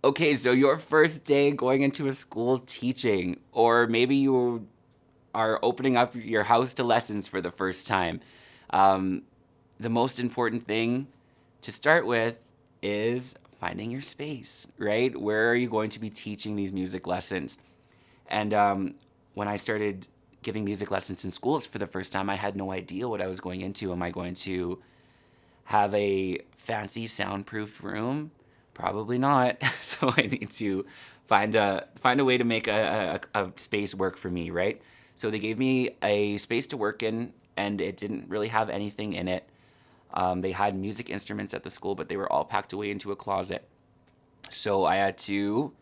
Okay, so your first day going into a school teaching, or maybe you are opening up your house to lessons for the first time. Um, the most important thing to start with is finding your space, right? Where are you going to be teaching these music lessons? And when I started giving music lessons in schools for the first time, I had no idea what I was going into. Am I going to have a fancy soundproofed room? Probably not. So I need to find a way to make a space work for me, right? So they gave me a space to work in, and it didn't really have anything in it. They had music instruments at the school, but they were all packed away into a closet. So I had to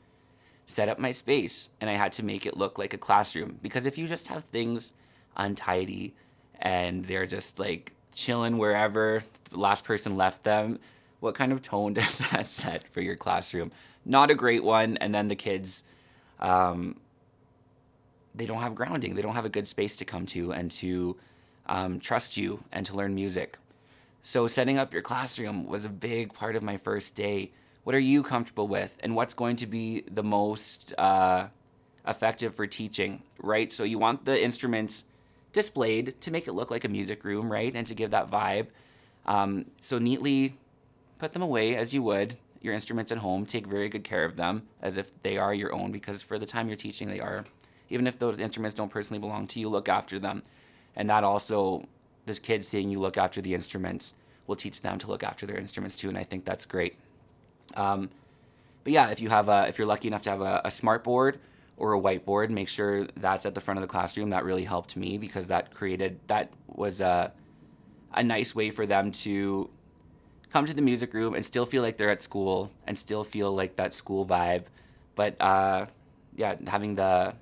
set up my space and I had to make it look like a classroom. Because if you just have things untidy and they're just like chilling wherever the last person left them, what kind of tone does that set for your classroom? Not a great one. And then the kids, um, they don't have grounding. They don't have a good space to come to and to trust you and to learn music. So setting up your classroom was a big part of my first day. What are you comfortable with, and what's going to be the most effective for teaching, right? So you want the instruments displayed to make it look like a music room, right, and to give that vibe. So neatly put them away as you would your instruments at home. Take very good care of them as if they are your own, because for the time you're teaching, they are. Even if those instruments don't personally belong to you, look after them. And that also, the kids seeing you look after the instruments will teach them to look after their instruments too, and I think that's great. Um, but yeah, if you're lucky enough to have a smart board or a whiteboard, make sure that's at the front of the classroom. That really helped me because that was a nice way for them to come to the music room and still feel like they're at school and still feel like that school vibe. But yeah, having the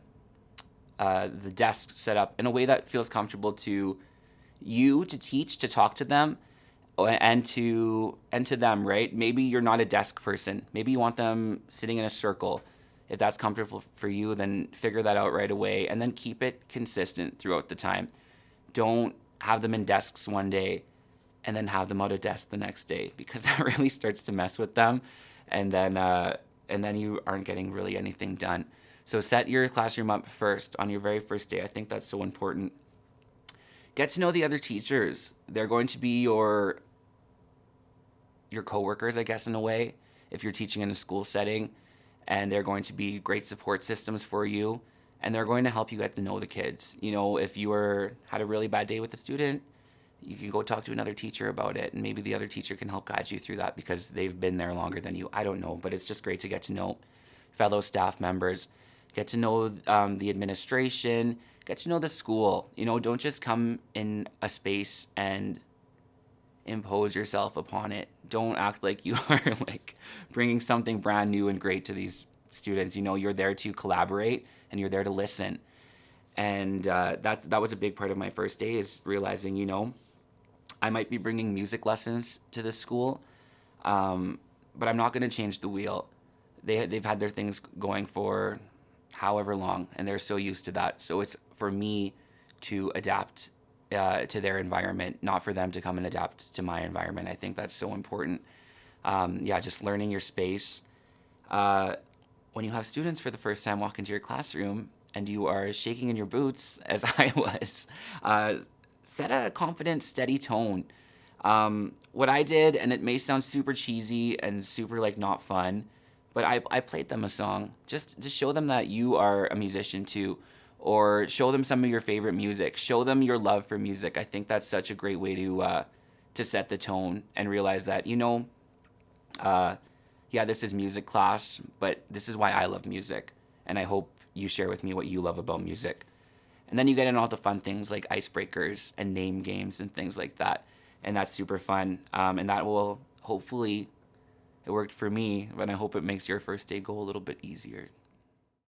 desk set up in a way that feels comfortable to you to teach, to talk to them, and to them, right? Maybe you're not a desk person. Maybe you want them sitting in a circle. If that's comfortable for you, then figure that out right away and then keep it consistent throughout the time. Don't have them in desks one day and then have them out of desk the next day, because that really starts to mess with them, and then you aren't getting really anything done. So set your classroom up first on your very first day. I think that's so important. Get to know the other teachers. They're going to be your coworkers, I guess, in a way, if you're teaching in a school setting, and they're going to be great support systems for you, and they're going to help you get to know the kids. You know, if you had a really bad day with a student, you can go talk to another teacher about it, and maybe the other teacher can help guide you through that because they've been there longer than you. I don't know, but it's just great to get to know fellow staff members, get to know the administration, get to know the school. You know, don't just come in a space and impose yourself upon it. Don't act like you are like bringing something brand new and great to these students. You know, you're there to collaborate and you're there to listen. And that was a big part of my first day, is realizing, you know, I might be bringing music lessons to this school, but I'm not going to change the wheel. They've had their things going for however long, and they're so used to that. So it's for me to adapt to their environment, not for them to come and adapt to my environment. I think that's so important. Yeah, just learning your space. When you have students for the first time walk into your classroom and you are shaking in your boots, as I was, set a confident, steady tone. What I did, and it may sound super cheesy and super like not fun, but I played them a song just to show them that you are a musician too, or show them some of your favorite music, show them your love for music. I think that's such a great way to set the tone and realize that, you know, uh, yeah, this is music class, but this is why I love music, and I hope you share with me what you love about music. And then you get in all the fun things like icebreakers and name games and things like that. And that's super fun. And that will hopefully, it worked for me, but I hope it makes your first day go a little bit easier.